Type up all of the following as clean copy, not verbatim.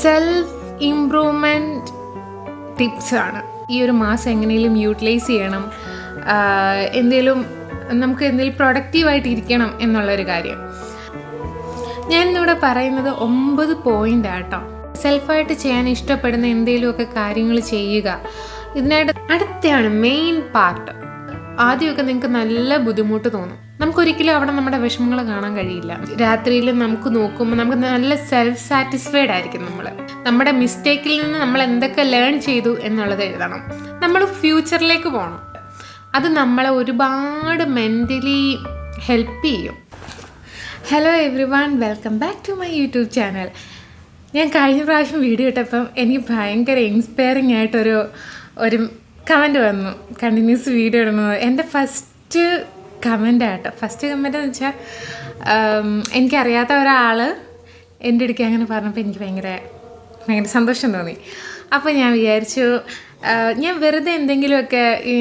Self improvement ടിപ്സാണ്. ഈ ഒരു മാസം എങ്ങനെയും യൂട്ടിലൈസ് ചെയ്യണം, നമുക്ക് എന്തെങ്കിലും പ്രൊഡക്റ്റീവായിട്ട് ഇരിക്കണം എന്നുള്ളൊരു കാര്യം. ഞാൻ ഇന്നിവിടെ പറയുന്നത് 9 പോയിൻ്റ് ആട്ടോ. സെൽഫായിട്ട് ചെയ്യാൻ ഇഷ്ടപ്പെടുന്ന എന്തെങ്കിലുമൊക്കെ കാര്യങ്ങൾ ചെയ്യുക. ഇതിനായിട്ട് അടുത്താണ് മെയിൻ പാർട്ട്. ആദ്യമൊക്കെ നിങ്ങൾക്ക് നല്ല ബുദ്ധിമുട്ട് തോന്നും. നമുക്കൊരിക്കലും അവിടെ നമ്മുടെ വിഷമങ്ങൾ കാണാൻ കഴിയില്ല. രാത്രിയിൽ നമുക്ക് നോക്കുമ്പോൾ നമുക്ക് നല്ല സെൽഫ് സാറ്റിസ്ഫൈഡ് ആയിരിക്കും. നമ്മുടെ മിസ്റ്റേക്കിൽ നിന്ന് നമ്മൾ എന്തൊക്കെ ലേൺ ചെയ്തു എന്നുള്ളത് എഴുതണം. നമ്മൾ ഫ്യൂച്ചറിലേക്ക് പോകണം. അത് നമ്മളെ ഒരുപാട് മെൻ്റലി ഹെൽപ്പ് ചെയ്യും. Hello everyone, welcome back to my YouTube channel. ഞാൻ കഴിഞ്ഞ പ്രാവശ്യം വീഡിയോ ഇട്ടപ്പം എനിക്ക് ഭയങ്കര ഇൻസ്പയറിങ് ആയിട്ടൊരു കമൻറ്റ് വന്നു, കണ്ടിന്യൂസ് വീഡിയോ ഇടുന്നത്. എൻ്റെ ഫസ്റ്റ് കമൻ്റ് എന്ന് വെച്ചാൽ എനിക്കറിയാത്ത ഒരാൾ എൻ്റെ അടുക്ക് അങ്ങനെ പറഞ്ഞപ്പോൾ എനിക്ക് ഭയങ്കര സന്തോഷം തോന്നി. അപ്പോൾ ഞാൻ വിചാരിച്ചു, ഞാൻ വെറുതെ എന്തെങ്കിലുമൊക്കെ ഈ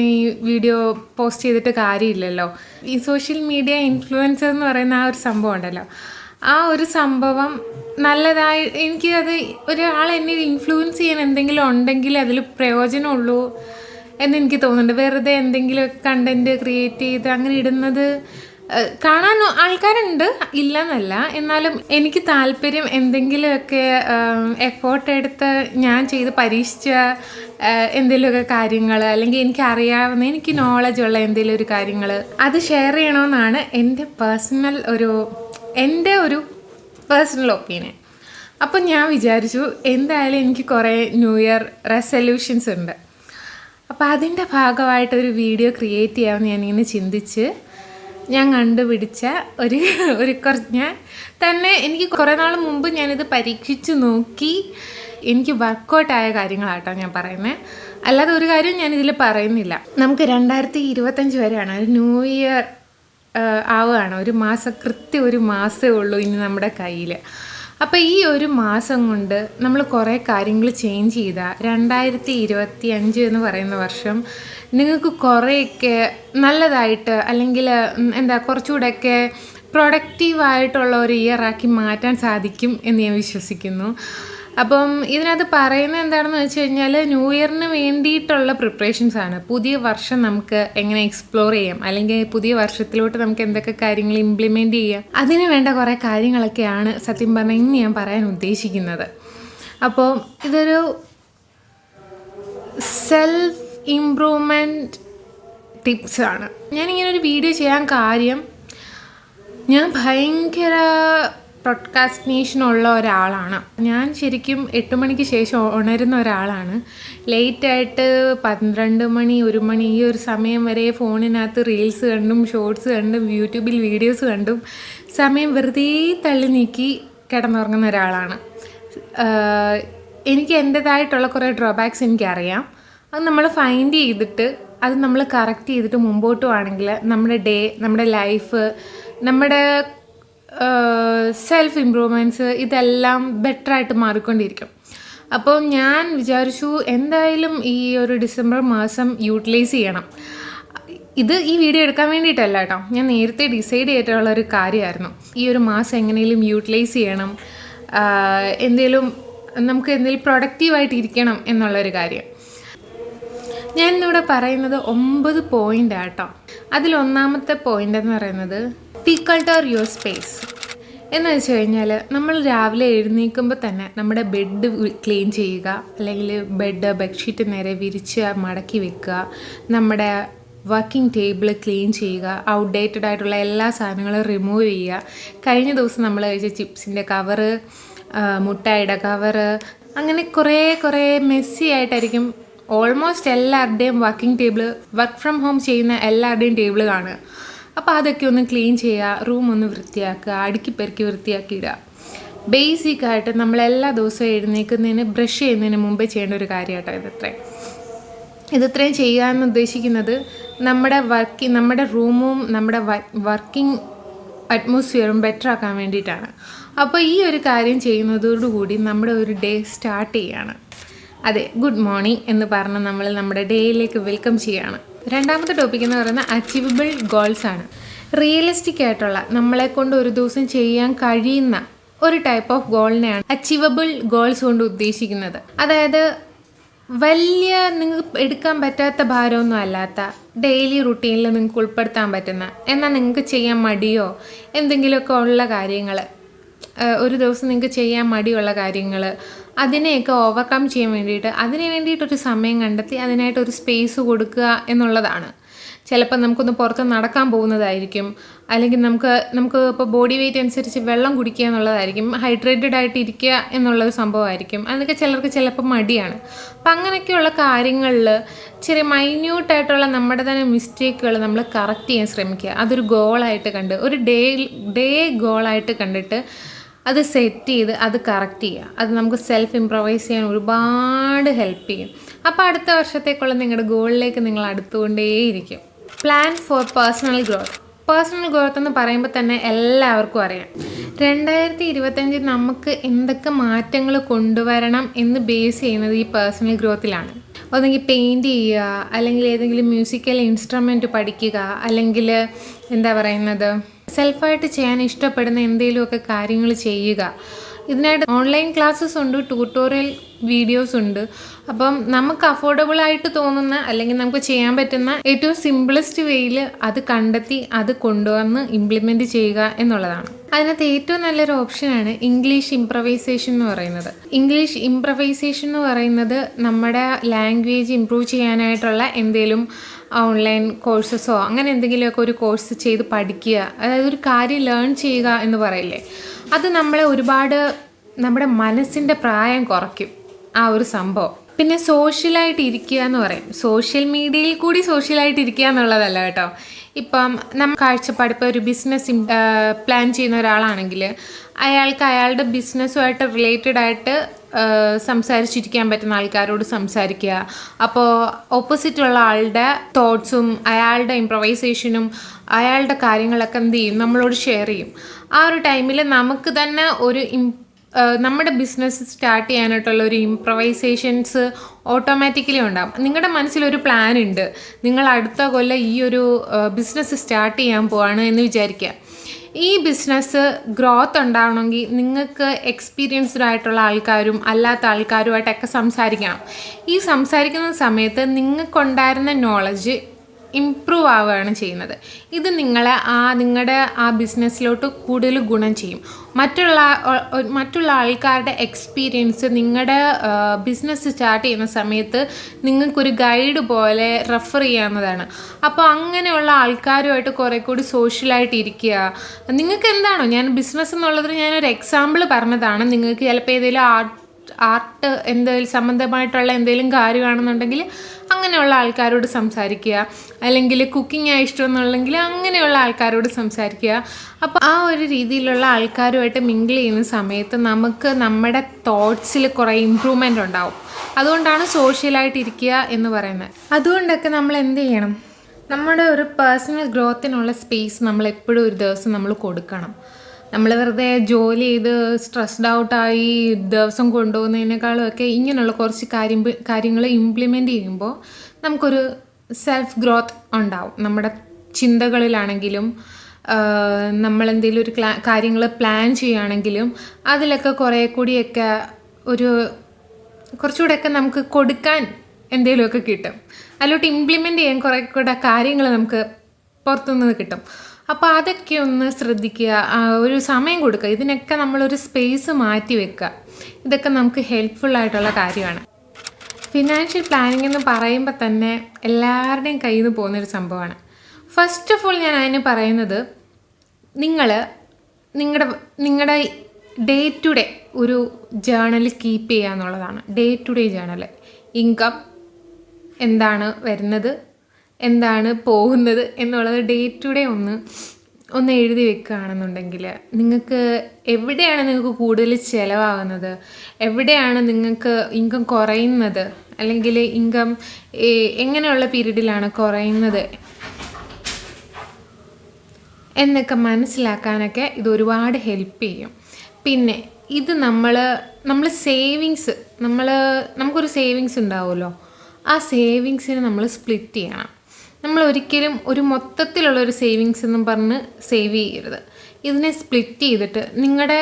വീഡിയോ പോസ്റ്റ് ചെയ്തിട്ട് കാര്യമില്ലല്ലോ. ഈ സോഷ്യൽ മീഡിയ ഇൻഫ്ലുവൻസർ എന്ന് പറയുന്ന ആ ഒരു സംഭവം ഉണ്ടല്ലോ, ആ ഒരു സംഭവം നല്ലതായി എനിക്കത് ഒരാൾ എന്നെ ഇൻഫ്ലുവൻസ് ചെയ്യാൻ എന്തെങ്കിലും ഉണ്ടെങ്കിൽ അതിൽ പ്രയോജനമുള്ളൂ എന്നെനിക്ക് തോന്നുന്നുണ്ട്. വെറുതെ എന്തെങ്കിലും കണ്ടൻറ്റ് ക്രിയേറ്റ് ചെയ്ത് അങ്ങനെ ഇടുന്നത് കാണാൻ ആൾക്കാരുണ്ട്, ഇല്ലെന്നല്ല. എന്നാലും എനിക്ക് താല്പര്യം എന്തെങ്കിലുമൊക്കെ എഫേർട്ട് എടുത്ത് ഞാൻ ചെയ്ത് പരീക്ഷിച്ച എന്തെങ്കിലുമൊക്കെ കാര്യങ്ങൾ, അല്ലെങ്കിൽ എനിക്ക് നോളജുള്ള എന്തെങ്കിലും ഒരു കാര്യങ്ങൾ അത് ഷെയർ ചെയ്യണമെന്നാണ് എൻ്റെ ഒരു പേഴ്സണൽ ഒപ്പീനിയൻ. അപ്പം ഞാൻ വിചാരിച്ചു, എന്തായാലും എനിക്ക് കുറേ ന്യൂ ഇയർ റെസൊല്യൂഷൻസ് ഉണ്ട്. അപ്പോൾ അതിൻ്റെ ഭാഗമായിട്ടൊരു വീഡിയോ ക്രിയേറ്റ് ചെയ്യാമെന്ന് ഞാനിങ്ങനെ ചിന്തിച്ച് ഞാൻ കണ്ടുപിടിച്ച എനിക്ക് കുറേ നാൾ മുമ്പ് ഞാനിത് പരീക്ഷിച്ച് നോക്കി. എനിക്ക് വർക്കൗട്ടായ കാര്യങ്ങളാട്ടോ ഞാൻ പറയുന്നത്, അല്ലാതെ ഒരു കാര്യം ഞാനിതിൽ പറയുന്നില്ല. നമുക്ക് 2025 വരെയാണ്, ഒരു ന്യൂ ഇയർ ആവുകയാണ്. കൃത്യം ഒരു മാസമേ ഉള്ളൂ ഇനി നമ്മുടെ കയ്യിൽ. അപ്പോൾ ഈ ഒരു മാസം കൊണ്ട് നമ്മൾ കുറേ കാര്യങ്ങൾ ചേഞ്ച് ചെയ്താൽ 2025 എന്ന് പറയുന്ന വർഷം നിങ്ങൾക്ക് കുറേയൊക്കെ നല്ലതായിട്ട്, അല്ലെങ്കിൽ കുറച്ചുകൂടെയൊക്കെ പ്രൊഡക്റ്റീവായിട്ടുള്ള ഒരു ഇയറാക്കി മാറ്റാൻ സാധിക്കും എന്ന് ഞാൻ വിശ്വസിക്കുന്നു. അപ്പം ഇതിനകത്ത് പറയുന്നത് എന്താണെന്ന് വെച്ച് കഴിഞ്ഞാൽ, ന്യൂ ഇയറിന് വേണ്ടിയിട്ടുള്ള പ്രിപ്പറേഷൻസാണ്. പുതിയ വർഷം നമുക്ക് എങ്ങനെ എക്സ്പ്ലോർ ചെയ്യാം, അല്ലെങ്കിൽ പുതിയ വർഷത്തിലോട്ട് നമുക്ക് എന്തൊക്കെ കാര്യങ്ങൾ ഇംപ്ലിമെൻറ്റ് ചെയ്യാം, അതിന് വേണ്ട കുറേ കാര്യങ്ങളൊക്കെയാണ് സത്യം പറഞ്ഞാൽ ഇന്ന് ഞാൻ പറയാൻ ഉദ്ദേശിക്കുന്നത്. അപ്പോൾ ഇതൊരു സെൽഫ് ഇംപ്രൂവ്മെൻറ്റ് ടിപ്സാണ്. ഞാനിങ്ങനൊരു വീഡിയോ ചെയ്യാൻ കാര്യം, ഞാൻ ഭയങ്കര പ്രൊഡ്കാസ്റ്റിനേഷനുള്ള ഒരാളാണ്. ഞാൻ ശരിക്കും 8 മണിക്ക് ശേഷം ഉണരുന്ന ഒരാളാണ്. ലേറ്റായിട്ട് 12 മണി 1 മണി ഈ ഒരു സമയം വരെ ഫോണിനകത്ത് റീൽസ് കണ്ടും ഷോർട്സ് കണ്ടും യൂട്യൂബിൽ വീഡിയോസ് കണ്ടും സമയം വെറുതെ തള്ളി നീക്കി കിടന്നുറങ്ങുന്ന ഒരാളാണ്. എനിക്ക് എൻ്റേതായിട്ടുള്ള കുറേ ഡ്രോബാക്സ് എനിക്കറിയാം. അത് നമ്മൾ ഫൈൻഡ് ചെയ്തിട്ട് അത് നമ്മൾ കറക്റ്റ് ചെയ്തിട്ട് മുമ്പോട്ട് പോവുകയാണെങ്കിൽ നമ്മുടെ ലൈഫ്, നമ്മുടെ സെൽഫ് ഇംപ്രൂവ്മെൻറ്റ്സ് ഇതെല്ലാം ബെറ്ററായിട്ട് മാറിക്കൊണ്ടിരിക്കും. അപ്പോൾ ഞാൻ വിചാരിച്ചു, എന്തായാലും ഈ ഒരു ഡിസംബർ മാസം യൂട്ടിലൈസ് ചെയ്യണം. ഈ വീഡിയോ എടുക്കാൻ വേണ്ടിയിട്ടല്ല കേട്ടോ, ഞാൻ നേരത്തെ ഡിസൈഡ് ചെയ്തിട്ടുള്ളൊരു കാര്യമായിരുന്നു. ഈ ഒരു മാസം എങ്ങനെയും യൂട്ടിലൈസ് ചെയ്യണം, നമുക്ക് എന്തെങ്കിലും പ്രൊഡക്റ്റീവായിട്ട് ഇരിക്കണം എന്നുള്ളൊരു കാര്യം. ഞാൻ ഇന്നിവിടെ പറയുന്നത് 9 പോയിൻ്റ് ആട്ടോ. അതിലൊന്നാമത്തെ പോയിൻ്റ് എന്ന് പറയുന്നത് ഡീകൾട്ടർ യുവർ സ്പേസ്. എന്ന് വെച്ച് കഴിഞ്ഞാൽ, നമ്മൾ രാവിലെ എഴുന്നേൽക്കുമ്പോൾ തന്നെ നമ്മുടെ ബെഡ് ക്ലീൻ ചെയ്യുക, അല്ലെങ്കിൽ ബെഡ്ഷീറ്റ് നേരെ വിരിച്ച് മടക്കി വെക്കുക, നമ്മുടെ വർക്കിംഗ് ടേബിൾ ക്ലീൻ ചെയ്യുക, ഔട്ട്ഡേറ്റഡ് ആയിട്ടുള്ള എല്ലാ സാധനങ്ങളും റിമൂവ് ചെയ്യുക. കഴിഞ്ഞ ദിവസം നമ്മൾ കഴിച്ച ചിപ്സിൻ്റെ കവറ്, മുട്ടായിയുടെ കവറ്, അങ്ങനെ കുറേ മെസ്സി ആയിട്ടായിരിക്കും ഓൾമോസ്റ്റ് എല്ലാവരുടെയും വർക്ക് ഫ്രം ഹോം ചെയ്യുന്ന എല്ലാവരുടെയും ടേബിൾ കാണുക. അപ്പോൾ അതൊക്കെ ഒന്ന് ക്ലീൻ ചെയ്യുക, റൂം ഒന്ന് വൃത്തിയാക്കുക, അടുക്കി പെറുക്കി വൃത്തിയാക്കി ഇടുക. ബേസിക്കായിട്ട് നമ്മളെല്ലാ ദിവസവും ബ്രഷ് ചെയ്യുന്നതിന് മുമ്പേ ചെയ്യേണ്ട ഒരു കാര്യമായിട്ടോ ഇത്രയും ചെയ്യാമെന്ന് ഉദ്ദേശിക്കുന്നത് നമ്മുടെ റൂമും നമ്മുടെ വർക്കിംഗ് അറ്റ്മോസ്ഫിയറും ബെറ്റർ ആക്കാൻ വേണ്ടിയിട്ടാണ്. അപ്പോൾ ഈ ഒരു കാര്യം ചെയ്യുന്നതോടുകൂടി നമ്മുടെ ഒരു ഡേ സ്റ്റാർട്ട് ചെയ്യുകയാണ്. അതെ, ഗുഡ് മോർണിംഗ് എന്ന് പറഞ്ഞ് നമ്മൾ നമ്മുടെ ഡേയിലേക്ക് വെൽക്കം ചെയ്യുകയാണ്. രണ്ടാമത്തെ ടോപ്പിക് എന്ന് പറയുന്നത് അച്ചീവബിൾ ഗോൾസ് ആണ്. റിയലിസ്റ്റിക് ആയിട്ടുള്ള, നമ്മളെ കൊണ്ട് ഒരു ദിവസം ചെയ്യാൻ കഴിയുന്ന ഒരു ടൈപ്പ് ഓഫ് ഗോളിനെയാണ് അച്ചീവബിൾ ഗോൾസ് കൊണ്ട് ഉദ്ദേശിക്കുന്നത്. അതായത് വലിയ നിങ്ങൾക്ക് എടുക്കാൻ പറ്റാത്ത ഭാരമൊന്നും അല്ലാത്ത ഡെയിലി റുട്ടീനിൽ നിങ്ങൾക്ക് ഉൾപ്പെടുത്താൻ പറ്റുന്ന, എന്നാൽ നിങ്ങൾക്ക് ചെയ്യാൻ മടിയോ എന്തെങ്കിലുമൊക്കെ ഉള്ള കാര്യങ്ങൾ, ഒരു ദിവസം നിങ്ങൾക്ക് ചെയ്യാൻ മടിയുള്ള കാര്യങ്ങൾ, അതിനെയൊക്കെ ഓവർകം ചെയ്യാൻ വേണ്ടിയിട്ട് അതിന് വേണ്ടിയിട്ടൊരു സമയം കണ്ടെത്തി അതിനായിട്ടൊരു സ്പേസ് കൊടുക്കുക എന്നുള്ളതാണ്. ചിലപ്പോൾ നമുക്കൊന്ന് പുറത്ത് നടക്കാൻ പോകുന്നതായിരിക്കും, അല്ലെങ്കിൽ നമുക്ക് ഇപ്പോൾ ബോഡി വെയ്റ്റ് അനുസരിച്ച് വെള്ളം കുടിക്കുക എന്നുള്ളതായിരിക്കും, ഹൈഡ്രേറ്റഡ് ആയിട്ട് ഇരിക്കുക എന്നുള്ളൊരു സംഭവമായിരിക്കും. അതൊക്കെ ചിലർക്ക് ചിലപ്പോൾ മടിയാണ്. അപ്പം അങ്ങനെയൊക്കെയുള്ള കാര്യങ്ങളിൽ ചെറിയ മൈന്യൂട്ടായിട്ടുള്ള നമ്മുടെ തന്നെ മിസ്റ്റേക്കുകൾ നമ്മൾ കറക്റ്റ് ചെയ്യാൻ ശ്രമിക്കുക. അതൊരു ഗോളായിട്ട് കണ്ട്, ഒരു ഡേ ഗോളായിട്ട് കണ്ടിട്ട് അത് സെറ്റ് ചെയ്ത് അത് കറക്റ്റ് ചെയ്യുക. അത് നമുക്ക് സെൽഫ് ഇംപ്രവൈസ് ചെയ്യാൻ ഒരുപാട് ഹെൽപ്പ് ചെയ്യും. അപ്പോൾ അടുത്ത വർഷത്തേക്കുള്ള നിങ്ങളുടെ ഗോളിലേക്ക് നിങ്ങൾ അടുത്തുകൊണ്ടേയിരിക്കും. Plan for personal growth. Personal growth എന്ന് പറയുമ്പോൾ തന്നെ എല്ലാവർക്കും അറിയാം, 2025 നമുക്ക് എന്തൊക്കെ മാറ്റങ്ങൾ കൊണ്ടുവരണം എന്ന് ബേസ് ചെയ്യുന്നത് ഈ പേഴ്സണൽ ഗ്രോത്തിലാണ്. ഒന്നെങ്കിൽ പെയിൻറ്റ് ചെയ്യുക, അല്ലെങ്കിൽ ഏതെങ്കിലും മ്യൂസിക്കൽ ഇൻസ്ട്രുമെൻറ്റ് പഠിക്കുക, അല്ലെങ്കിൽ എന്താ പറയുന്നത് സെൽഫായിട്ട് ചെയ്യാൻ ഇഷ്ടപ്പെടുന്ന എന്തെങ്കിലുമൊക്കെ കാര്യങ്ങൾ ചെയ്യുക. ഇതിനായിട്ട് ഓൺലൈൻ ക്ലാസ്സസ് ഉണ്ട്, ട്യൂട്ടോറിയൽ വീഡിയോസ് ഉണ്ട്. അപ്പം നമുക്ക് അഫോർഡബിൾ ആയിട്ട് തോന്നുന്ന, അല്ലെങ്കിൽ നമുക്ക് ചെയ്യാൻ പറ്റുന്ന ഏറ്റവും സിംപിളസ്റ്റ് വേയിൽ അത് കണ്ടെത്തി അത് കൊണ്ടുവന്ന് ഇംപ്ലിമെൻറ്റ് ചെയ്യുക എന്നുള്ളതാണ്. അതിനകത്ത് ഏറ്റവും നല്ലൊരു ഓപ്ഷനാണ് ഇംഗ്ലീഷ് ഇംപ്രവൈസേഷൻ എന്ന് പറയുന്നത്. ഇംഗ്ലീഷ് ഇംപ്രവൈസേഷൻ എന്ന് പറയുന്നത് നമ്മുടെ ലാംഗ്വേജ് ഇമ്പ്രൂവ് ചെയ്യാനായിട്ടുള്ള എന്തെങ്കിലും ഓൺലൈൻ കോഴ്സസോ അങ്ങനെ എന്തെങ്കിലുമൊക്കെ ഒരു കോഴ്സ് ചെയ്ത് പഠിക്കുക, അതായത് ഒരു കാര്യം ലേൺ ചെയ്യുക എന്ന് പറയില്ലേ, അത് നമ്മളെ ഒരുപാട് നമ്മുടെ മനസ്സിൻ്റെ പ്രായം കുറയ്ക്കും ആ ഒരു സംഭവം. പിന്നെ സോഷ്യലായിട്ട് ഇരിക്കുക എന്ന് പറയും. സോഷ്യൽ മീഡിയയിൽ കൂടി സോഷ്യലായിട്ട് ഇരിക്കുക എന്നുള്ളതല്ല കേട്ടോ. ഇപ്പം നമ്മൾ കാഴ്ചപ്പാട്, ഇപ്പോൾ ഒരു ബിസിനസ് പ്ലാൻ ചെയ്യുന്ന ഒരാളാണെങ്കിൽ അയാൾക്ക് അയാളുടെ ബിസിനസ്സുമായിട്ട് റിലേറ്റഡ് ആയിട്ട് സംസാരിച്ചിരിക്കാൻ പറ്റുന്ന ആൾക്കാരോട് സംസാരിക്കുക. അപ്പോൾ ഓപ്പോസിറ്റുള്ള ആളുടെ തോട്ട്സും അയാളുടെ ഇംപ്രവൈസേഷനും അയാളുടെ കാര്യങ്ങളൊക്കെ എന്ത് ചെയ്യും, നമ്മളോട് ഷെയർ ചെയ്യും. ആ ഒരു ടൈമിൽ നമുക്ക് തന്നെ ഒരു നമ്മുടെ ബിസിനസ് സ്റ്റാർട്ട് ചെയ്യാനായിട്ടുള്ള ഒരു ഇംപ്രവൈസേഷൻസ് ഓട്ടോമാറ്റിക്കലി ഉണ്ടാകും. നിങ്ങളുടെ മനസ്സിലൊരു പ്ലാൻ ഉണ്ട്, നിങ്ങൾ അടുത്ത കൊല്ലം ഈ ഒരു ബിസിനസ് സ്റ്റാർട്ട് ചെയ്യാൻ പോവാണ് എന്ന് വിചാരിക്കുക. ഈ ബിസിനസ് ഗ്രോത്ത് ഉണ്ടാവണമെങ്കിൽ നിങ്ങൾക്ക് എക്സ്പീരിയൻസ്ഡ് ആയിട്ടുള്ള ആൾക്കാരും അല്ലാത്ത ആൾക്കാരുമായിട്ടൊക്കെ സംസാരിക്കണം. ഈ സംസാരിക്കുന്ന സമയത്ത് നിങ്ങൾക്കുണ്ടായിരുന്ന നോളജ് ഇംപ്രൂവ് ആവുകയാണ് ചെയ്യുന്നത്. ഇത് നിങ്ങളുടെ ആ ബിസിനസ്സിലോട്ട് കൂടുതൽ ഗുണം ചെയ്യും. മറ്റുള്ള ആൾക്കാരുടെ എക്സ്പീരിയൻസ് നിങ്ങളുടെ ബിസിനസ് സ്റ്റാർട്ട് ചെയ്യുന്ന സമയത്ത് നിങ്ങൾക്കൊരു ഗൈഡ് പോലെ റെഫർ ചെയ്യാവുന്നതാണ്. അപ്പോൾ അങ്ങനെയുള്ള ആൾക്കാരുമായിട്ട് കുറേ കൂടി സോഷ്യലായിട്ട് ഇരിക്കുക. നിങ്ങൾക്ക് എന്താണോ, ഞാൻ ബിസിനസ് എന്നുള്ളതിന് ഞാനൊരു എക്സാമ്പിൾ പറഞ്ഞതാണ്. നിങ്ങൾക്ക് ചിലപ്പോൾ ഏതെങ്കിലും ആർട്ട് എന്തെങ്കിലും സംബന്ധമായിട്ടുള്ള എന്തെങ്കിലും കാര്യമാണെന്നുണ്ടെങ്കിൽ അങ്ങനെയുള്ള ആൾക്കാരോട് സംസാരിക്കുക, അല്ലെങ്കിൽ കുക്കിംഗ് ഇഷ്ടമെന്നുണ്ടെങ്കിൽ അങ്ങനെയുള്ള ആൾക്കാരോട് സംസാരിക്കുക. അപ്പോൾ ആ ഒരു രീതിയിലുള്ള ആൾക്കാരുമായിട്ട് മിങ്കിൾ ചെയ്യുന്ന സമയത്ത് നമുക്ക് നമ്മുടെ തോട്ട്സിൽ കുറേ ഇമ്പ്രൂവ്മെൻ്റ് ഉണ്ടാവും. അതുകൊണ്ടാണ് സോഷ്യലായിട്ട് ഇരിക്കുക എന്ന് പറയുന്നത്. അതുകൊണ്ടൊക്കെ നമ്മൾ എന്ത് ചെയ്യണം, നമ്മുടെ ഒരു പേഴ്സണൽ ഗ്രോത്തിനുള്ള സ്പേസ് നമ്മൾ എപ്പോഴും ഒരു ദിവസം നമ്മൾ കൊടുക്കണം. നമ്മൾ വെറുതെ ജോലി ചെയ്ത് സ്ട്രെസ്ഡ് ഔട്ടായി ദിവസം കൊണ്ടുപോകുന്നതിനേക്കാളും ഒക്കെ ഇങ്ങനെയുള്ള കുറച്ച് കാര്യങ്ങൾ ഇംപ്ലിമെൻ്റ് ചെയ്യുമ്പോൾ നമുക്കൊരു സെൽഫ് ഗ്രോത്ത് ഉണ്ടാവും. നമ്മുടെ ചിന്തകളിലാണെങ്കിലും നമ്മളെന്തെങ്കിലും ഒരു കാര്യങ്ങൾ പ്ലാൻ ചെയ്യുകയാണെങ്കിലും അതിലൊക്കെ കുറേ കൂടിയൊക്കെ കുറച്ചുകൂടെയൊക്കെ നമുക്ക് കൊടുക്കാൻ എന്തെങ്കിലുമൊക്കെ കിട്ടും. അതിലോട്ട് ഇംപ്ലിമെൻ്റ് ചെയ്യാൻ കുറേ കൂടെ കാര്യങ്ങൾ നമുക്ക് പുറത്തുനിന്ന് കിട്ടും. അപ്പോൾ അതൊക്കെ ഒന്ന് ശ്രദ്ധിക്കുക, ഒരു സമയം കൊടുക്കുക. ഇതിനൊക്കെ നമ്മളൊരു സ്പേസ് മാറ്റി വെക്കുക. ഇതൊക്കെ നമുക്ക് ഹെൽപ്ഫുള്ളായിട്ടുള്ള കാര്യമാണ്. ഫിനാൻഷ്യൽ പ്ലാനിങ് എന്ന് പറയുമ്പോൾ തന്നെ എല്ലാവരുടെയും കയ്യിൽ നിന്ന് പോകുന്നൊരു സംഭവമാണ്. ഫസ്റ്റ് ഓഫ് ഓൾ ഞാൻ അതിന് പറയുന്നത്, നിങ്ങളുടെ ഡേ ടു ഡേ ഒരു ജേണൽ കീപ്പ് ചെയ്യുക എന്നുള്ളതാണ്. Day to day journal, income എന്താണ് വരുന്നത്, എന്താണ് പോകുന്നത് എന്നുള്ളത് ഡേ ടു ഡേ ഒന്ന് എഴുതി വെക്കുകയാണെന്നുണ്ടെങ്കിൽ നിങ്ങൾക്ക് എവിടെയാണ് നിങ്ങൾക്ക് കൂടുതൽ ചിലവാകുന്നത്, എവിടെയാണ് നിങ്ങൾക്ക് ഇൻകം കുറയുന്നത്, അല്ലെങ്കിൽ ഇൻകം എങ്ങനെയുള്ള പീരീഡിലാണ് കുറയുന്നത് എന്നൊക്കെ മനസ്സിലാക്കാനൊക്കെ ഇത് ഒരുപാട് ഹെൽപ്പ് ചെയ്യും. പിന്നെ ഇത് നമ്മൾ സേവിങ്സ് നമുക്കൊരു സേവിങ്സ് ഉണ്ടാവുമല്ലോ, ആ സേവിങ്സിനെ നമ്മൾ സ്പ്ലിറ്റ് ചെയ്യണം. നമ്മൾ ഒരിക്കലും ഒരു മൊത്തത്തിലുള്ളൊരു സേവിങ്സ് എന്നും പറഞ്ഞ് സേവ് ചെയ്യരുത്. ഇതിനെ സ്പ്ലിറ്റ് ചെയ്തിട്ട് നിങ്ങളുടെ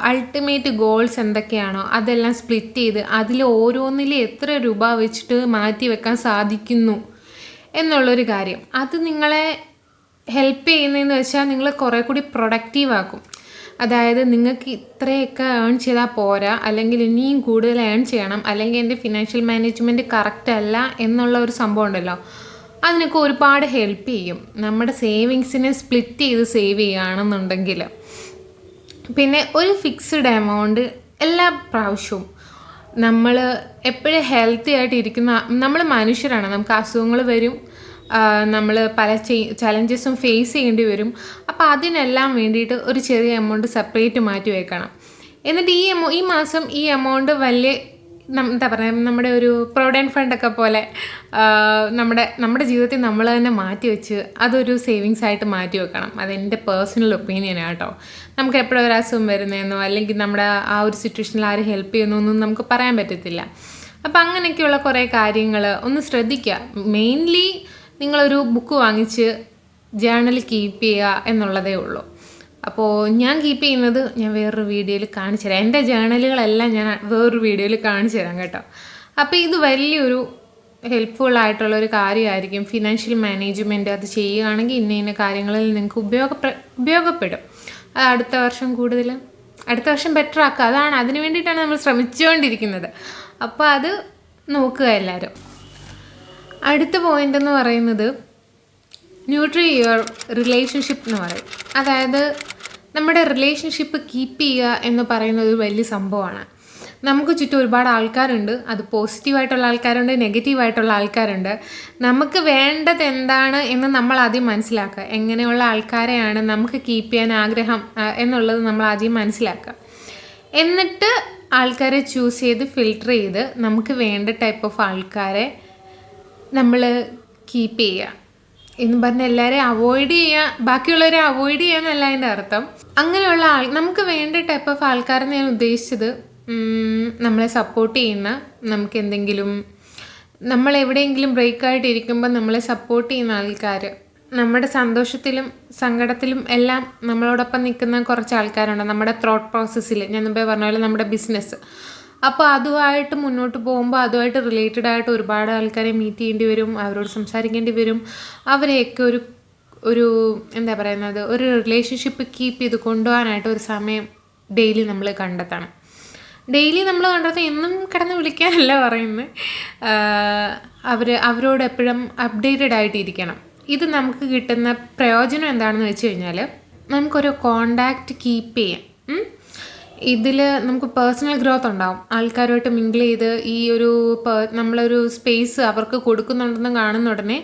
അൾട്ടിമേറ്റ് ഗോൾസ് എന്തൊക്കെയാണോ അതെല്ലാം സ്പ്ലിറ്റ് ചെയ്ത് അതിൽ ഓരോന്നിൽ എത്ര രൂപ വെച്ചിട്ട് മാറ്റി വെക്കാൻ സാധിക്കുന്നു എന്നുള്ളൊരു കാര്യം. അത് നിങ്ങളെ ഹെൽപ്പ് ചെയ്യുന്നതെന്ന് വെച്ചാൽ നിങ്ങൾ കുറേ കൂടി പ്രൊഡക്റ്റീവ് ആക്കും. അതായത് നിങ്ങൾക്ക് ഇത്രയൊക്കെ ഏൺ ചെയ്താൽ പോരാ, അല്ലെങ്കിൽ ഇനിയും കൂടുതൽ ഏൺ ചെയ്യണം, അല്ലെങ്കിൽ എൻ്റെ ഫിനാൻഷ്യൽ മാനേജ്മെൻറ്റ് കറക്റ്റ് അല്ല എന്നുള്ള ഒരു സംഭവം ഉണ്ടല്ലോ, അതിനൊക്കെ ഒരുപാട് ഹെൽപ്പ് ചെയ്യും. നമ്മുടെ സേവിങ്സിനെ സ്പ്ലിറ്റ് ചെയ്ത് സേവ് ചെയ്യുകയാണെന്നുണ്ടെങ്കിൽ. പിന്നെ ഒരു ഫിക്സ്ഡ് എമൗണ്ട് എല്ലാ പ്രാവശ്യവും നമ്മൾ എപ്പോഴും ഹെൽത്തി ആയിട്ട് ഇരിക്കുന്ന, നമ്മൾ മനുഷ്യരാണ്, നമുക്ക് അസുഖങ്ങൾ വരും, നമ്മൾ പല ചലഞ്ചസും ഫേസ് ചെയ്യേണ്ടി വരും. അപ്പോൾ അതിനെല്ലാം വേണ്ടിയിട്ട് ഒരു ചെറിയ എമൗണ്ട് സെപ്പറേറ്റ് മാറ്റി വെക്കണം. എന്നിട്ട് ഈ മാസം ഈ എമൗണ്ട് വലിയ എന്താ പറയുക, നമ്മുടെ ഒരു പ്രൊവിഡൻറ്റ് ഫണ്ടൊക്കെ പോലെ നമ്മുടെ ജീവിതത്തിൽ നമ്മൾ തന്നെ മാറ്റി വെച്ച് അതൊരു സേവിങ്സ് ആയിട്ട് മാറ്റി വെക്കണം. അതെൻ്റെ പേഴ്സണൽ ഒപ്പീനിയനാണ് കേട്ടോ. നമുക്ക് എപ്പോഴും ഒരു അസുഖം വരുന്നതെന്നോ അല്ലെങ്കിൽ നമ്മുടെ ആ ഒരു സിറ്റുവേഷനിൽ ആരും ഹെൽപ്പ് ചെയ്യുന്നൊന്നും നമുക്ക് പറയാൻ പറ്റത്തില്ല. അപ്പോൾ അങ്ങനെയൊക്കെയുള്ള കുറേ കാര്യങ്ങൾ ഒന്ന് ശ്രദ്ധിക്കുക. മെയിൻലി നിങ്ങളൊരു ബുക്ക് വാങ്ങിച്ച് ജേർണൽ കീപ്പ് ചെയ്യുക എന്നുള്ളതേ ഉള്ളൂ. അപ്പോൾ ഞാൻ കീപ്പ് ചെയ്യുന്നത് ഞാൻ വേറൊരു വീഡിയോയിൽ കാണിച്ചു തരാം. എൻ്റെ ജേർണലുകളെല്ലാം ഞാൻ വേറൊരു വീഡിയോയിൽ കാണിച്ചു തരാം കേട്ടോ. അപ്പോൾ ഇത് വലിയൊരു ഹെൽപ്ഫുള്ളായിട്ടുള്ളൊരു കാര്യമായിരിക്കും. ഫിനാൻഷ്യൽ മാനേജ്മെൻറ്റ് അത് ചെയ്യുകയാണെങ്കിൽ ഇന്ന കാര്യങ്ങളിൽ നിങ്ങൾക്ക് ഉപയോഗപ്പെടും. അത് അടുത്ത വർഷം ബെറ്റർ ആക്കുക. അതിന് വേണ്ടിയിട്ടാണ് നമ്മൾ ശ്രമിച്ചുകൊണ്ടിരിക്കുന്നത്. അപ്പോൾ അത് നോക്കുക എല്ലാവരും. അടുത്ത പോയിൻ്റ് എന്ന് പറയുന്നത് ന്യൂട്രി യുവർ റിലേഷൻഷിപ്പ് എന്ന് പറയും. അതായത് നമ്മുടെ റിലേഷൻഷിപ്പ് കീപ്പ് ചെയ്യുക എന്ന് പറയുന്നത് ഒരു വലിയ സംഭവമാണ്. നമുക്ക് ചുറ്റും ഒരുപാട് ആൾക്കാരുണ്ട്. അത് പോസിറ്റീവായിട്ടുള്ള ആൾക്കാരുണ്ട്, നെഗറ്റീവായിട്ടുള്ള ആൾക്കാരുണ്ട്. നമുക്ക് വേണ്ടത് എന്താണ് എന്ന് നമ്മൾ ആദ്യം മനസ്സിലാക്കുക. എങ്ങനെയുള്ള ആൾക്കാരെയാണ് നമുക്ക് കീപ്പ് ചെയ്യാൻ ആഗ്രഹം എന്നുള്ളത് നമ്മൾ ആദ്യം മനസ്സിലാക്കുക. എന്നിട്ട് ആൾക്കാരെ ചൂസ് ചെയ്ത് ഫിൽട്ടർ ചെയ്ത് നമുക്ക് വേണ്ട ടൈപ്പ് ഓഫ് ആൾക്കാരെ നമ്മൾ കീപ്പ് ചെയ്യുക എന്ന് പറഞ്ഞാൽ എല്ലാവരെയും അവോയ്ഡ് ചെയ്യുക, ബാക്കിയുള്ളവരെ അവോയ്ഡ് ചെയ്യുക എന്നല്ല അതിൻ്റെ അർത്ഥം. അങ്ങനെയുള്ള നമുക്ക് വേണ്ട ടൈപ്പ് ഓഫ് ആൾക്കാരെന്ന് ഞാൻ ഉദ്ദേശിച്ചത് നമ്മളെ സപ്പോർട്ട് ചെയ്യുന്ന, നമുക്ക് എന്തെങ്കിലും നമ്മൾ എവിടെയെങ്കിലും ബ്രേക്കായിട്ട് ഇരിക്കുമ്പോൾ നമ്മളെ സപ്പോർട്ട് ചെയ്യുന്ന ആൾക്കാർ, നമ്മുടെ സന്തോഷത്തിലും സങ്കടത്തിലും എല്ലാം നമ്മളോടൊപ്പം നിൽക്കുന്ന കുറച്ച് ആൾക്കാരുണ്ട്. നമ്മുടെ തോട്ട് പ്രോസസ്സിൽ ഞാൻ മുമ്പേ പറഞ്ഞ പോലെ നമ്മുടെ ബിസിനസ്, അപ്പോൾ അതുമായിട്ട് മുന്നോട്ട് പോകുമ്പോൾ അതുമായിട്ട് റിലേറ്റഡ് ആയിട്ട് ഒരുപാട് ആൾക്കാരെ മീറ്റ് ചെയ്യേണ്ടി വരും, അവരോട് സംസാരിക്കേണ്ടി വരും. അവരെയൊക്കെ ഒരു എന്താ പറയുന്നത്, ഒരു റിലേഷൻഷിപ്പ് കീപ്പ് ചെയ്ത് കൊണ്ടുപോകാനായിട്ട് ഒരു സമയം ഡെയിലി നമ്മൾ കണ്ടെത്തണം. ഡെയിലി നമ്മൾ കണ്ടെത്താൻ എന്നും കിടന്ന് വിളിക്കാനല്ല പറയുന്നത്, അവരോട് എപ്പോഴും അപ്ഡേറ്റഡ് ആയിട്ടിരിക്കണം. ഇത് നമുക്ക് കിട്ടുന്ന പ്രയോജനം എന്താണെന്ന് വെച്ച് കഴിഞ്ഞാൽ നമുക്കൊരു കോണ്ടാക്റ്റ് കീപ്പ് ചെയ്യാം. ഇതിൽ നമുക്ക് പേഴ്സണൽ ഗ്രോത്ത് ഉണ്ടാവും. ആൾക്കാരുമായിട്ട് മിങ്കിൾ ചെയ്ത് ഈ ഒരു നമ്മളൊരു സ്പേസ് അവർക്ക് കൊടുക്കുന്നുണ്ടെന്ന് കാണുന്ന ഉടനെ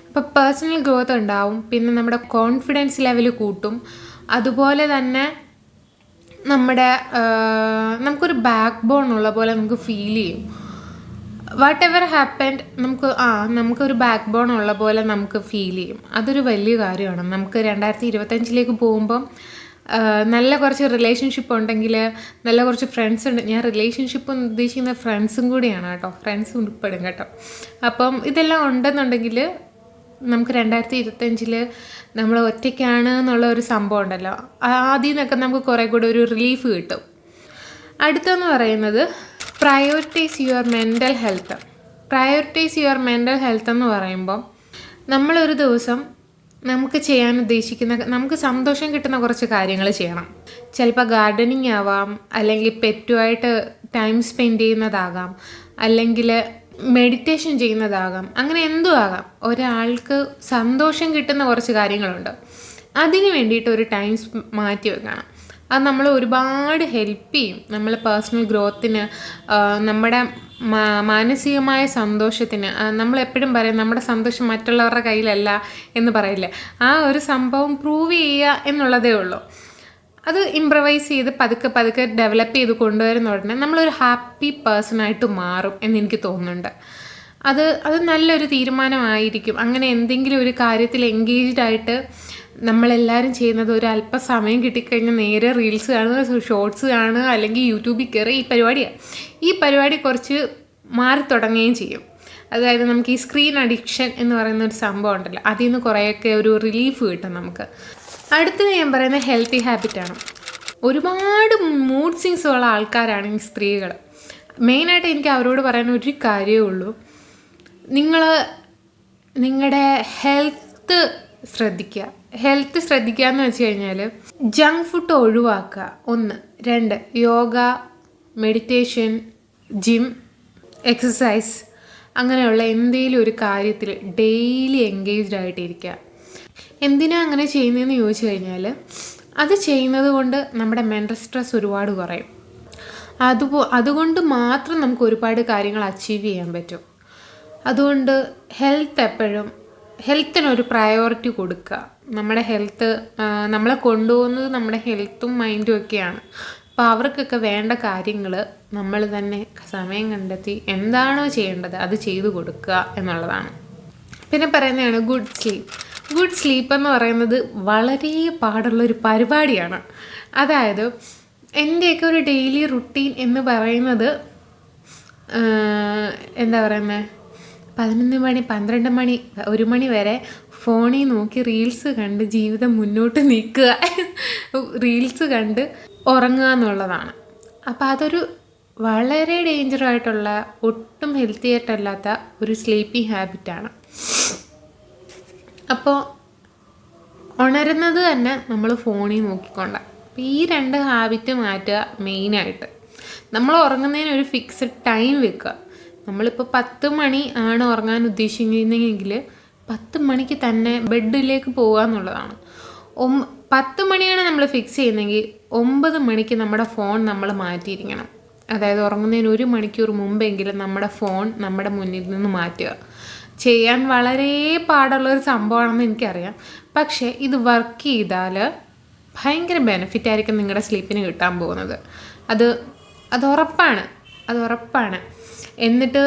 അപ്പോൾ പേഴ്സണൽ ഗ്രോത്ത് ഉണ്ടാവും. പിന്നെ നമ്മുടെ കോൺഫിഡൻസ് ലെവൽ കൂട്ടും. അതുപോലെ തന്നെ നമുക്കൊരു ബാക്ക് ബോൺ ഉള്ള പോലെ നമുക്ക് ഫീൽ ചെയ്യും. വാട്ട് എവർ ഹാപ്പൻഡ് നമുക്കൊരു ബാക്ക് ബോൺ ഉള്ള പോലെ നമുക്ക് ഫീൽ ചെയ്യും. അതൊരു വലിയ കാര്യമാണ്. നമുക്ക് 2025 പോകുമ്പം നല്ല കുറച്ച് റിലേഷൻഷിപ്പ് ഉണ്ടെങ്കിൽ, നല്ല കുറച്ച് ഫ്രണ്ട്സ് ഉണ്ട്. ഞാൻ റിലേഷൻഷിപ്പ് ഉദ്ദേശിക്കുന്ന ഫ്രണ്ട്സും കൂടിയാണ് കേട്ടോ, ഫ്രണ്ട്സും ഉൾപ്പെടും കേട്ടോ. അപ്പം ഇതെല്ലാം ഉണ്ടെന്നുണ്ടെങ്കിൽ നമുക്ക് 2025 നമ്മൾ ഒറ്റയ്ക്കാണ് എന്നുള്ള ഒരു സംഭവം ഉണ്ടല്ലോ, ആദ്യം നിന്നൊക്കെ നമുക്ക് കുറേ കൂടെ ഒരു റിലീഫ് കിട്ടും. അടുത്തെന്ന് പറയുന്നത് prioritise your mental health. Prioritise your mental health എന്ന് പറയുമ്പോൾ നമ്മളൊരു ദിവസം നമുക്ക് ചെയ്യാൻ ഉദ്ദേശിക്കുന്ന, നമുക്ക് സന്തോഷം കിട്ടുന്ന കുറച്ച് കാര്യങ്ങൾ ചെയ്യണം. ചിലപ്പോൾ ഗാർഡനിങ് ആവാം, അല്ലെങ്കിൽ പെറ്റുമായിട്ട് ടൈം സ്പെൻഡ് ചെയ്യുന്നതാകാം, അല്ലെങ്കിൽ മെഡിറ്റേഷൻ ചെയ്യുന്നതാകാം, അങ്ങനെ എന്തും ആകാം. ഒരാൾക്ക് സന്തോഷം കിട്ടുന്ന കുറച്ച് കാര്യങ്ങളുണ്ട്. അതിന് വേണ്ടിയിട്ട് ഒരു ടൈം മാറ്റി വെക്കണം. അത് നമ്മൾ ഒരുപാട് ഹെൽപ്പ് ചെയ്യും. നമ്മൾ പേഴ്സണൽ ഗ്രോത്തിന്, നമ്മുടെ മാനസികമായ സന്തോഷത്തിന്. നമ്മളെപ്പോഴും പറയും നമ്മുടെ സന്തോഷം മറ്റുള്ളവരുടെ കയ്യിലല്ല എന്ന് പറയില്ലേ, ആ ഒരു സംഭവം പ്രൂവ് ചെയ്യുക എന്നുള്ളതേ ഉള്ളൂ. അത് ഇംപ്രവൈസ് ചെയ്ത് പതുക്കെ ഡെവലപ്പ് ചെയ്ത് കൊണ്ടുവരുന്ന ഉടനെ നമ്മളൊരു ഹാപ്പി പേഴ്സണായിട്ട് മാറും എന്നെനിക്ക് തോന്നുന്നുണ്ട്. അത് നല്ലൊരു തീരുമാനമായിരിക്കും. അങ്ങനെ എന്തെങ്കിലും ഒരു കാര്യത്തിൽ എൻഗേജ്ഡ് ആയിട്ട് നമ്മളെല്ലാവരും ചെയ്യുന്നത്, ഒരു അല്പസമയം കിട്ടിക്കഴിഞ്ഞാൽ നേരെ റീൽസ് കാണുക, ഷോർട്സ് കാണുക, അല്ലെങ്കിൽ യൂട്യൂബിൽ കയറി ഈ പരിപാടി കുറച്ച് മാറി തുടങ്ങുകയും ചെയ്യും. അതായത് നമുക്ക് ഈ സ്ക്രീൻ അഡിക്ഷൻ എന്ന് പറയുന്ന ഒരു സംഭവം ഉണ്ടല്ലോ, അതിൽ നിന്ന് കുറേയൊക്കെ ഒരു റിലീഫ് കിട്ടും നമുക്ക്. അടുത്തത് ഞാൻ പറയുന്നത് ഹെൽത്തി ഹാബിറ്റാണ്. ഒരുപാട് മൂഡ് സ്വിങ്സ് ഉള്ള ആൾക്കാരാണ് ഈ സ്ത്രീകൾ. മെയിനായിട്ട് എനിക്ക് അവരോട് പറയാൻ ഒരു കാര്യമേ ഉള്ളൂ, നിങ്ങളുടെ ഹെൽത്ത് ശ്രദ്ധിക്കുക എന്ന് വെച്ച് കഴിഞ്ഞാൽ ജങ്ക് ഫുഡ് ഒഴിവാക്കുക. 1. 2. യോഗ, മെഡിറ്റേഷൻ, ജിം, എക്സസൈസ്, അങ്ങനെയുള്ള എന്തെങ്കിലും ഒരു കാര്യത്തിൽ ഡെയിലി എൻഗേജ്ഡ് ആയിട്ടിരിക്കുക. എന്തിനാ അങ്ങനെ ചെയ്യുന്നതെന്ന് ചോദിച്ചു കഴിഞ്ഞാൽ, അത് ചെയ്യുന്നത് കൊണ്ട് നമ്മുടെ മെൻ്റൽ സ്ട്രെസ് ഒരുപാട് കുറയും. അതുകൊണ്ട് മാത്രം നമുക്ക് ഒരുപാട് കാര്യങ്ങൾ അച്ചീവ് ചെയ്യാൻ പറ്റും. അതുകൊണ്ട് ഹെൽത്തിനൊരു പ്രയോറിറ്റി കൊടുക്കുക. നമ്മുടെ ഹെൽത്ത്, നമ്മളെ കൊണ്ടുപോകുന്നത് നമ്മുടെ ഹെൽത്തും മൈൻഡും ഒക്കെയാണ്. അപ്പോൾ അവർക്കൊക്കെ വേണ്ട കാര്യങ്ങൾ നമ്മൾ തന്നെ സമയം കണ്ടെത്തി എന്താണോ ചെയ്യേണ്ടത് അത് ചെയ്തു കൊടുക്കുക എന്നുള്ളതാണ്. പിന്നെ പറയുന്നതാണ് ഗുഡ് സ്ലീപ്പ് എന്ന് പറയുന്നത് വളരെ പാടുള്ളൊരു പരിപാടിയാണ്. അതായത് എൻ്റെയൊക്കെ ഒരു ഡെയിലി റുട്ടീൻ എന്ന് പറയുന്നത് 11 മണി 12 മണി 1 മണി വരെ ഫോണിൽ നോക്കി റീൽസ് കണ്ട് ജീവിതം മുന്നോട്ട് നീക്കുക, റീൽസ് കണ്ട് ഉറങ്ങുക എന്നുള്ളതാണ്. അപ്പോൾ അതൊരു വളരെ ഡേഞ്ചറായിട്ടുള്ള, ഒട്ടും ഹെൽത്തി ആയിട്ടല്ലാത്ത ഒരു സ്ലീപ്പിംഗ് ഹാബിറ്റാണ്. അപ്പോൾ ഉണരുന്നത് തന്നെ നമ്മൾ ഫോണിൽ നോക്കിക്കൊണ്ടാണ്. അപ്പോൾ ഈ 2 ഹാബിറ്റ് മാറ്റുക. മെയിനായിട്ട് നമ്മൾ ഉറങ്ങുന്നതിന് ഒരു ഫിക്സഡ് ടൈം വെക്കുക. നമ്മളിപ്പോൾ 10 മണി ആണ് ഉറങ്ങാൻ ഉദ്ദേശിക്കുന്നതെങ്കിൽ 10 മണിക്ക് തന്നെ ബെഡിലേക്ക് പോകുക എന്നുള്ളതാണ്. 10 മണിയാണ് നമ്മൾ ഫിക്സ് ചെയ്യുന്നതെങ്കിൽ 9 മണിക്ക് നമ്മുടെ ഫോൺ നമ്മൾ മാറ്റിയിരിക്കണം. അതായത് ഉറങ്ങുന്നതിന് 1 മണിക്കൂർ മുമ്പെങ്കിലും നമ്മുടെ ഫോൺ നമ്മുടെ മുന്നിൽ നിന്ന് മാറ്റുക. ചെയ്യാൻ വളരെ പാടുള്ളൊരു സംഭവമാണെന്ന് എനിക്കറിയാം. പക്ഷേ ഇത് വർക്ക് ചെയ്താൽ ഭയങ്കര ബെനിഫിറ്റായിരിക്കും നിങ്ങളുടെ സ്ലീപ്പിന് കിട്ടാൻ പോകുന്നത്. അത് ഉറപ്പാണ്. എന്നിട്ട്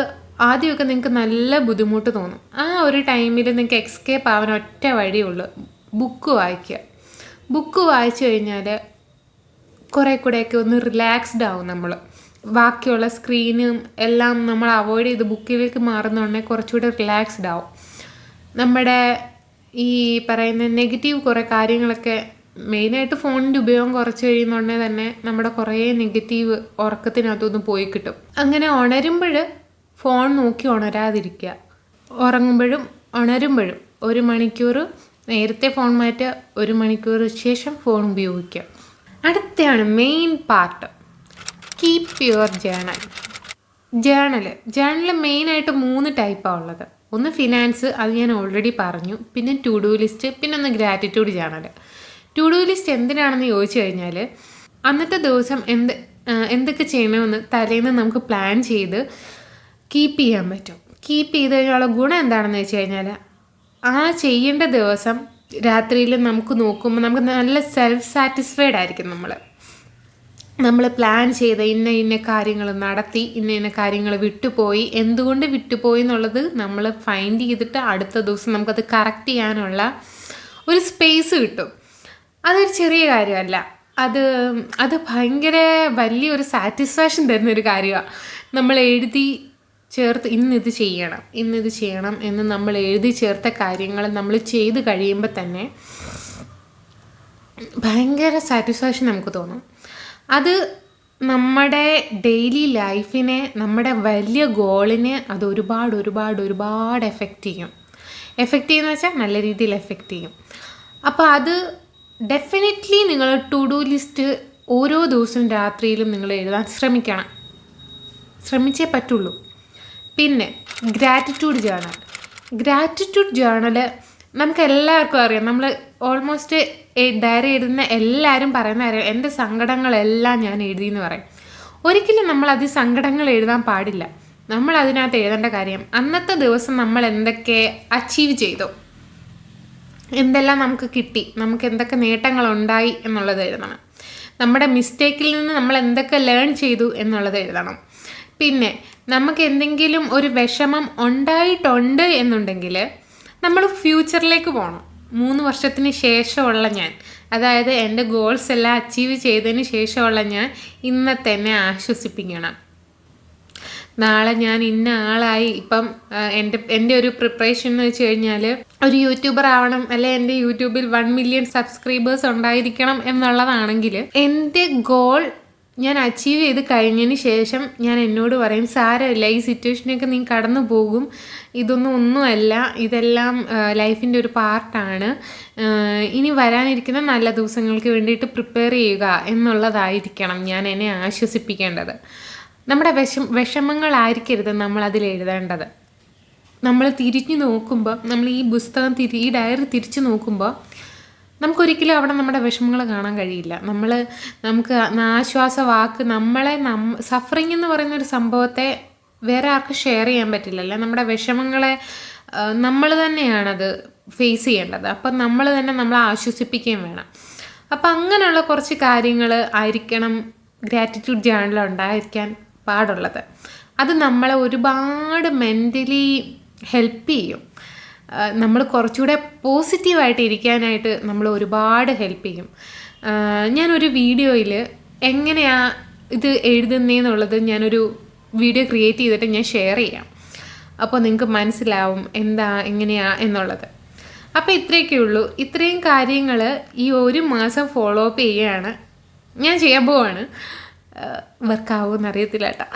ആദ്യമൊക്കെ നിങ്ങൾക്ക് നല്ല ബുദ്ധിമുട്ട് തോന്നും. ആ ഒരു ടൈമിൽ നിങ്ങൾക്ക് എസ്കേപ്പ് ആവാൻ ഒറ്റ വഴിയുള്ളൂ, ബുക്ക് വായിക്കുക. ബുക്ക് വായിച്ചു കഴിഞ്ഞാൽ കുറേ കൂടെയൊക്കെ ഒന്ന് റിലാക്സ്ഡ് ആവും. നമ്മൾ ബാക്കിയുള്ള സ്ക്രീനും എല്ലാം നമ്മൾ അവോയ്ഡ് ചെയ്ത് ബുക്കിലേക്ക് മാറുന്നതുകൊണ്ടേ കുറച്ചുകൂടെ റിലാക്സ്ഡ് ആവും. നമ്മുടെ ഈ പറയുന്ന നെഗറ്റീവ് കുറേ കാര്യങ്ങളൊക്കെ, മെയിനായിട്ട് ഫോണിൻ്റെ ഉപയോഗം കുറച്ച് കഴിയുന്നുണ്ടേ തന്നെ നമ്മുടെ കുറേ നെഗറ്റീവ് ഉറക്കത്തിനകത്തൊന്ന് പോയി കിട്ടും. അങ്ങനെ ഉണരുമ്പോൾ ഫോൺ നോക്കി ഉണരാതിരിക്കുക. ഉണരുമ്പോഴും 1 മണിക്കൂർ നേരത്തെ ഫോൺ മാറ്റുക, 1 മണിക്കൂർ ശേഷം ഫോൺ ഉപയോഗിക്കുക. അടുത്തയാണ് main part, keep your journal മെയിനായിട്ട് 3 ടൈപ്പാണ് ഉള്ളത്. ഒന്ന് ഫിനാൻസ്, അത് ഞാൻ ഓൾറെഡി പറഞ്ഞു. പിന്നെ ടു ഡു ലിസ്റ്റ്, പിന്നെ ഒന്ന് gratitude journal. To do list എന്തിനാണെന്ന് ചോദിച്ചു കഴിഞ്ഞാൽ, അന്നത്തെ ദിവസം എന്തൊക്കെ ചെയ്യണമെന്ന് തലേന്ന് നമുക്ക് പ്ലാൻ ചെയ്ത് കീപ്പ് ചെയ്യാൻ പറ്റും. കീപ്പ് ചെയ്ത് കഴിഞ്ഞുള്ള ഗുണം എന്താണെന്ന് വെച്ച് കഴിഞ്ഞാൽ, ആ ചെയ്യേണ്ട ദിവസം രാത്രിയിൽ നമുക്ക് നോക്കുമ്പോൾ നമുക്ക് നല്ല സെൽഫ് സാറ്റിസ്ഫൈഡ് ആയിരിക്കും. നമ്മൾ പ്ലാൻ ചെയ്ത ഇന്ന കാര്യങ്ങൾ നടത്തി, ഇന്ന കാര്യങ്ങൾ വിട്ടുപോയി, എന്തുകൊണ്ട് വിട്ടുപോയി എന്നുള്ളത് നമ്മൾ ഫൈൻഡ് ചെയ്തിട്ട് അടുത്ത ദിവസം നമുക്കത് കറക്റ്റ് ചെയ്യാനുള്ള ഒരു സ്പേസ് കിട്ടും. അതൊരു ചെറിയ കാര്യമല്ല, അത് ഭയങ്കര വലിയൊരു സാറ്റിസ്ഫാക്ഷൻ തരുന്നൊരു കാര്യമാണ്. നമ്മൾ എഴുതി ചേർത്ത് ഇന്നിത് ചെയ്യണം എന്ന് നമ്മൾ എഴുതി ചേർത്ത കാര്യങ്ങൾ നമ്മൾ ചെയ്ത് കഴിയുമ്പോൾ തന്നെ ഭയങ്കര സാറ്റിസ്ഫാക്ഷൻ നമുക്ക് തോന്നും. അത് നമ്മുടെ ഡെയിലി ലൈഫിനെ, നമ്മുടെ വലിയ ഗോളിനെ അത് ഒരുപാട് എഫക്റ്റ് ചെയ്യുന്ന വെച്ചാൽ നല്ല രീതിയിൽ എഫക്റ്റ് ചെയ്യും. അപ്പോൾ അത് ഡെഫിനറ്റ്ലി നിങ്ങൾ ടു ഡു ലിസ്റ്റ് ഓരോ ദിവസവും രാത്രിയിലും നിങ്ങൾ എഴുതാൻ ശ്രമിച്ചേ പറ്റുള്ളൂ. പിന്നെ ഗ്രാറ്റിറ്റ്യൂഡ് ജേണൽ നമുക്ക് എല്ലാവർക്കും അറിയാം. നമ്മൾ ഓൾമോസ്റ്റ് ഡയറി എഴുതുന്ന എല്ലാവരും പറയുന്ന അറിയാം, എൻ്റെ സങ്കടങ്ങളെല്ലാം ഞാൻ എഴുതിയെന്ന് പറയും. ഒരിക്കലും നമ്മളത് സങ്കടങ്ങൾ എഴുതാൻ പാടില്ല. നമ്മൾ അതിനകത്ത് എഴുതേണ്ട കാര്യം അന്നത്തെ ദിവസം നമ്മൾ എന്തൊക്കെ അച്ചീവ് ചെയ്തോ, എന്തെല്ലാം നമുക്ക് കിട്ടി, നമുക്ക് എന്തൊക്കെ നേട്ടങ്ങളുണ്ടായി എന്നുള്ളത് എഴുതണം. നമ്മുടെ മിസ്റ്റേക്കിൽ നിന്ന് നമ്മൾ എന്തൊക്കെ ലേൺ ചെയ്തു എന്നുള്ളത് എഴുതണം. പിന്നെ നമുക്ക് എന്തെങ്കിലും ഒരു വിഷമം ഉണ്ടായിട്ടുണ്ട് എന്നുണ്ടെങ്കിൽ നമ്മൾ ഫ്യൂച്ചറിലേക്ക് പോകണം. 3 വർഷത്തിന് ശേഷമുള്ള ഞാൻ, അതായത് എൻ്റെ ഗോൾസ് എല്ലാം അച്ചീവ് ചെയ്തതിന് ശേഷമുള്ള ഞാൻ ഇന്നത്തെ എന്നെ ആശ്വസിപ്പിക്കണം. നാളെ ഞാൻ ഇന്ന ആളായി. ഇപ്പം എൻ്റെ ഒരു പ്രിപ്പറേഷൻ എന്ന് വെച്ച് കഴിഞ്ഞാൽ ഒരു യൂട്യൂബർ ആവണം, അല്ലെ എൻ്റെ യൂട്യൂബിൽ 1 മില്യൺ സബ്സ്ക്രൈബേഴ്സ് ഉണ്ടായിരിക്കണം എന്നുള്ളതാണെങ്കിൽ എൻ്റെ ഗോൾ ഞാൻ അച്ചീവ് ചെയ്ത് കഴിഞ്ഞതിന് ശേഷം ഞാൻ എന്നോട് പറയും, സാരമില്ല, ഈ സിറ്റുവേഷനൊക്കെ നീ കടന്നു പോകും, ഒന്നുമല്ല, ഇതെല്ലാം ലൈഫിൻ്റെ ഒരു പാർട്ടാണ്, ഇനി വരാനിരിക്കുന്ന നല്ല ദിവസങ്ങൾക്ക് വേണ്ടിയിട്ട് പ്രിപ്പയർ ചെയ്യുക എന്നുള്ളതായിരിക്കണം ഞാൻ എന്നെ ആശ്വസിപ്പിക്കേണ്ടത്. നമ്മുടെ വിഷമങ്ങളായിരിക്കരുത് നമ്മളതിൽ എഴുതേണ്ടത്. നമ്മൾ തിരിഞ്ഞു നോക്കുമ്പോൾ, നമ്മൾ ഈ പുസ്തകം ഈ ഡയറി തിരിച്ചു നോക്കുമ്പോൾ നമുക്കൊരിക്കലും അവിടെ നമ്മുടെ വിഷമങ്ങൾ കാണാൻ കഴിയില്ല. നമുക്ക് ആശ്വാസവാക്ക്, സഫറിങ് എന്ന് പറയുന്ന ഒരു സംഭവത്തെ വേറെ ആർക്കും ഷെയർ ചെയ്യാൻ പറ്റില്ലല്ലോ. നമ്മുടെ വിഷമങ്ങളെ നമ്മൾ തന്നെയാണത് ഫേസ് ചെയ്യേണ്ടത്. അപ്പം നമ്മൾ തന്നെ നമ്മളെ ആശ്വസിപ്പിക്കുകയും വേണം. അപ്പം അങ്ങനെയുള്ള കുറച്ച് കാര്യങ്ങൾ ആയിരിക്കണം ഗ്രാറ്റിറ്റ്യൂഡ് ജേർണൽ ഉണ്ടായിരിക്കാൻ പാടുള്ളത്. അത് നമ്മളെ ഒരുപാട് മെൻ്റലി ഹെൽപ്പ് ചെയ്യും. നമ്മൾ കുറച്ചുകൂടെ പോസിറ്റീവായിട്ട് ഇരിക്കാനായിട്ട് നമ്മൾ ഒരുപാട് ഹെൽപ്പ് ചെയ്യും. ഞാനൊരു വീഡിയോയിൽ എങ്ങനെയാണ് ഇത് എഴുതുന്നതെന്നുള്ളത് ഞാനൊരു വീഡിയോ ക്രിയേറ്റ് ചെയ്തിട്ട് ഞാൻ ഷെയർ ചെയ്യാം. അപ്പോൾ നിങ്ങൾക്ക് മനസ്സിലാവും എങ്ങനെയാ എന്നുള്ളത്. അപ്പോൾ ഇത്രയൊക്കെ ഉള്ളൂ. ഇത്രയും കാര്യങ്ങൾ ഈ 1 മാസം ഫോളോ അപ്പ് ചെയ്യുകയാണ് ഞാൻ ചെയ്യാൻ പോവാണ്. വർക്കാവുമെന്ന് അറിയത്തില്ല കേട്ടോ.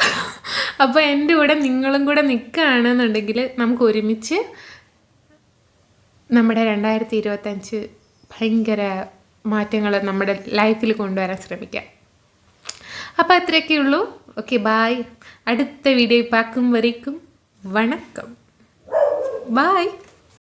അപ്പോൾ എൻ്റെ കൂടെ നിങ്ങളും കൂടെ നിൽക്കുകയാണെന്നുണ്ടെങ്കിൽ നമുക്ക് ഒരുമിച്ച് നമ്മുടെ 2025 ഭയങ്കര മാറ്റങ്ങൾ നമ്മുടെ ലൈഫിൽ കൊണ്ടുവരാൻ ശ്രമിക്കാം. അപ്പോൾ അത്രയൊക്കെ ഉള്ളൂ. Okay, bye. അടുത്ത വീഡിയോ പാക്കും വരയ്ക്കും വണക്കം. ബായ്.